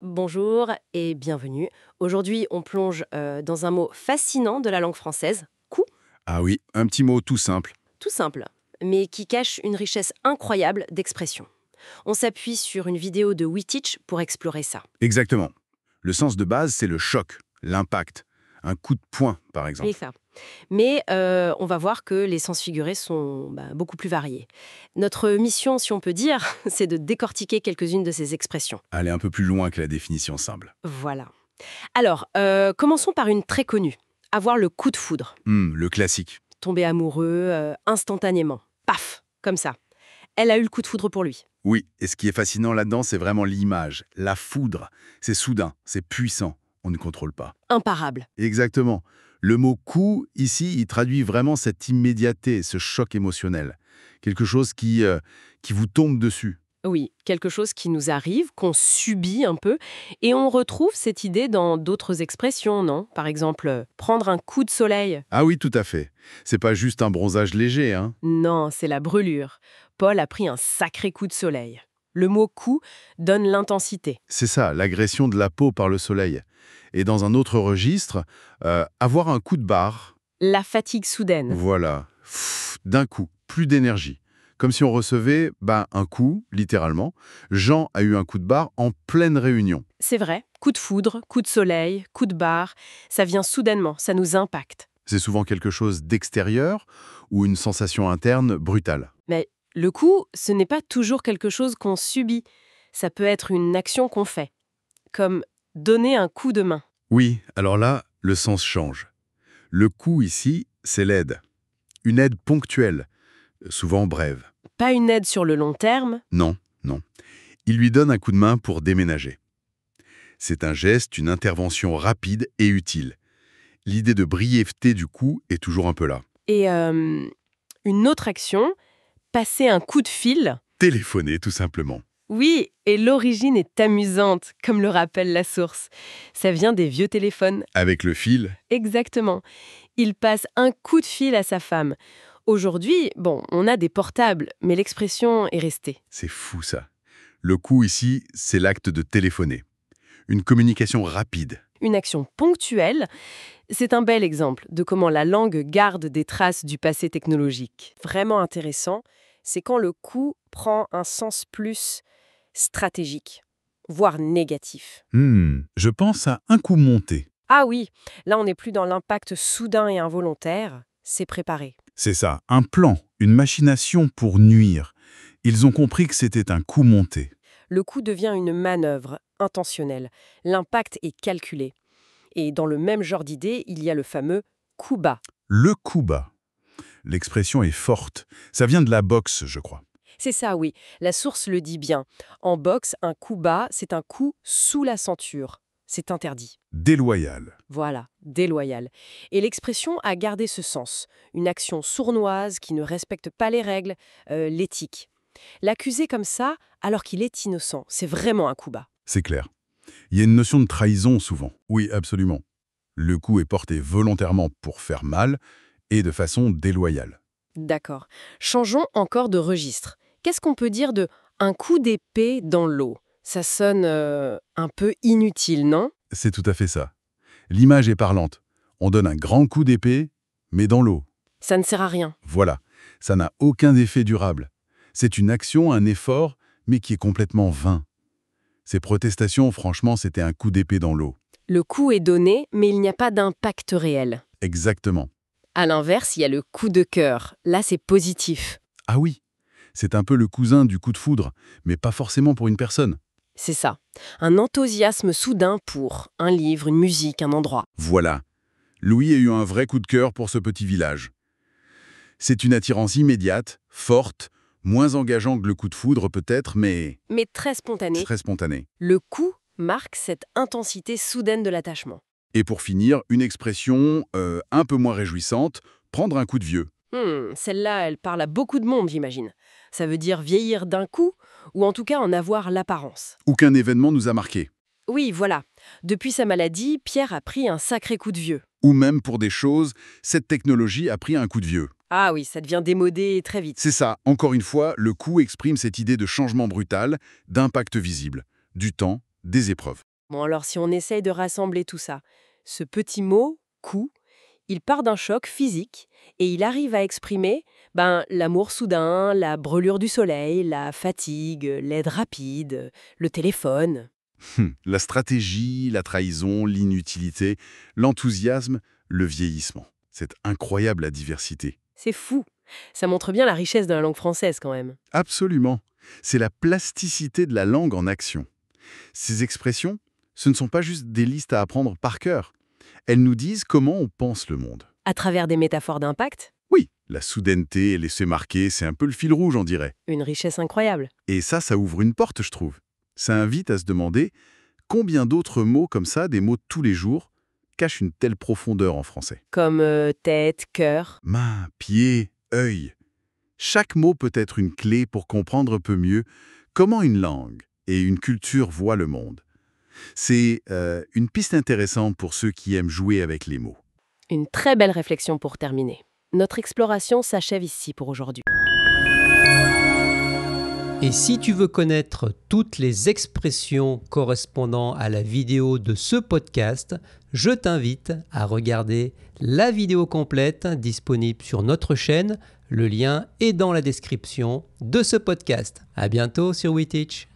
Bonjour et bienvenue. Aujourd'hui, on plonge dans un mot fascinant de la langue française, coup, Ah oui, un petit mot tout simple. tout simple, mais qui cache une richesse incroyable d'expression. On s'appuie sur une vidéo de WeTeach pour explorer ça. Exactement. Le sens de base, c'est le choc, l'impact. Un coup de poing, par Et exemple. ça. Mais on va voir que les sens figurés sont beaucoup plus variés. Notre mission, si on peut dire, c'est de décortiquer quelques-unes de ces expressions. Aller un peu plus loin que la définition simple. Voilà. Alors, commençons par une très connue. Avoir le coup de foudre. Le classique. Tomber amoureux instantanément. Paf, comme ça. Elle a eu le coup de foudre pour lui. Oui, et ce qui est fascinant là-dedans, c'est vraiment l'image. La foudre. C'est soudain, c'est puissant. On ne contrôle pas. Imparable. Exactement. Le mot coup, ici, il traduit vraiment cette immédiateté, ce choc émotionnel. Quelque chose qui vous tombe dessus. Oui, quelque chose qui nous arrive, qu'on subit un peu, et on retrouve cette idée dans d'autres expressions, non? Par exemple, prendre un coup de soleil. Ah oui, tout à fait. C'est pas juste un bronzage léger, hein. Non, c'est la brûlure. Paul a pris un sacré coup de soleil. Le mot coup donne l'intensité. C'est ça, l'agression de la peau par le soleil. Et dans un autre registre, avoir un coup de barre, La fatigue soudaine. voilà, d'un coup, plus d'énergie. Comme si on recevait un coup, littéralement. Jean a eu un coup de barre en pleine réunion. C'est vrai, coup de foudre, coup de soleil, coup de barre, ça vient soudainement, ça nous impacte. C'est souvent quelque chose d'extérieur ou une sensation interne brutale. Mais le coup, ce n'est pas toujours quelque chose qu'on subit. Ça peut être une action qu'on fait, comme donner un coup de main. Oui, alors là, le sens change. Le coup ici, c'est l'aide. Une aide ponctuelle, souvent brève. Pas une aide sur le long terme. Non, non. Il lui donne un coup de main pour déménager. C'est un geste, une intervention rapide et utile. L'idée de brièveté du coup est toujours un peu là. Et une autre action, passer un coup de fil. Téléphoner, tout simplement. Oui, et l'origine est amusante, comme le rappelle la source. Ça vient des vieux téléphones. Avec le fil, Exactement. Il passe un coup de fil à sa femme. Aujourd'hui, bon, on a des portables, mais l'expression est restée. c'est fou ça. Le coup ici, c'est l'acte de téléphoner. Une communication rapide. Une action ponctuelle, c'est un bel exemple de comment la langue garde des traces du passé technologique. Vraiment intéressant, c'est quand le coup prend un sens plus stratégique, voire négatif. Je pense à un coup monté. Ah oui, là on n'est plus dans l'impact soudain et involontaire, c'est préparé. C'est ça, un plan, une machination pour nuire. Ils ont compris que c'était un coup monté. Le coup devient une manœuvre intentionnelle, l'impact est calculé. Et dans le même genre d'idée, il y a le fameux coup bas. Le coup bas. L'expression est forte. Ça vient de la boxe, je crois. C'est ça, oui, la source le dit bien. En boxe, un coup bas, c'est un coup sous la ceinture. C'est interdit. Déloyal. Voilà, déloyal. Et l'expression a gardé ce sens. Une action sournoise qui ne respecte pas les règles, l'éthique. L'accuser comme ça, alors qu'il est innocent, c'est vraiment un coup bas. C'est clair. Il y a une notion de trahison souvent. Oui, absolument. Le coup est porté volontairement pour faire mal et de façon déloyale. D'accord. Changeons encore de registre. Qu'est-ce qu'on peut dire de un coup d'épée dans l'eau? Ça sonne un peu inutile, non? C'est tout à fait ça. L'image est parlante. On donne un grand coup d'épée, mais dans l'eau. Ça ne sert à rien. Voilà. Ça n'a aucun effet durable. C'est une action, un effort, mais qui est complètement vain. Ces protestations, franchement, c'était un coup d'épée dans l'eau. Le coup est donné, mais il n'y a pas d'impact réel. Exactement. À l'inverse, il y a le coup de cœur. Là, c'est positif. Ah oui, c'est un peu le cousin du coup de foudre, mais pas forcément pour une personne. C'est ça. Un enthousiasme soudain pour un livre, une musique, un endroit. Voilà. Louis a eu un vrai coup de cœur pour ce petit village. C'est une attirance immédiate, forte, moins engageant que le coup de foudre peut-être, mais Mais très spontané. très spontané. Le coup marque cette intensité soudaine de l'attachement. Et pour finir, une expression un peu moins réjouissante, prendre un coup de vieux. Celle-là, elle parle à beaucoup de monde, j'imagine. Ça veut dire vieillir d'un coup, ou en tout cas en avoir l'apparence. Aucun événement nous a marqué. Oui, voilà. Depuis sa maladie, Pierre a pris un sacré coup de vieux. Ou même pour des choses, cette technologie a pris un coup de vieux. Ah oui, ça devient démodé très vite. C'est ça, encore une fois, le coup exprime cette idée de changement brutal, d'impact visible, du temps, des épreuves. Bon, alors si on essaye de rassembler tout ça, ce petit mot, coup, il part d'un choc physique et il arrive à exprimer l'amour soudain, la brûlure du soleil, la fatigue, l'aide rapide, le téléphone. La stratégie, la trahison, l'inutilité, l'enthousiasme, le vieillissement. C'est incroyable la diversité. C'est fou. Ça montre bien la richesse de la langue française quand même. Absolument. C'est la plasticité de la langue en action. Ces expressions, ce ne sont pas juste des listes à apprendre par cœur. Elles nous disent comment on pense le monde. À travers des métaphores d'impact, Oui, la soudaineté et l'essai marqué, c'est un peu le fil rouge, on dirait. une richesse incroyable. Et ça ouvre une porte, je trouve. Ça invite à se demander combien d'autres mots comme ça, des mots de tous les jours, cachent une telle profondeur en français. Comme tête, cœur. Main, pied, œil. Chaque mot peut être une clé pour comprendre un peu mieux comment une langue et une culture voient le monde. C'est une piste intéressante pour ceux qui aiment jouer avec les mots. Une très belle réflexion pour terminer. Notre exploration s'achève ici pour aujourd'hui. Et si tu veux connaître toutes les expressions correspondant à la vidéo de ce podcast, je t'invite à regarder la vidéo complète disponible sur notre chaîne. Le lien est dans la description de ce podcast. À bientôt sur WeTeach.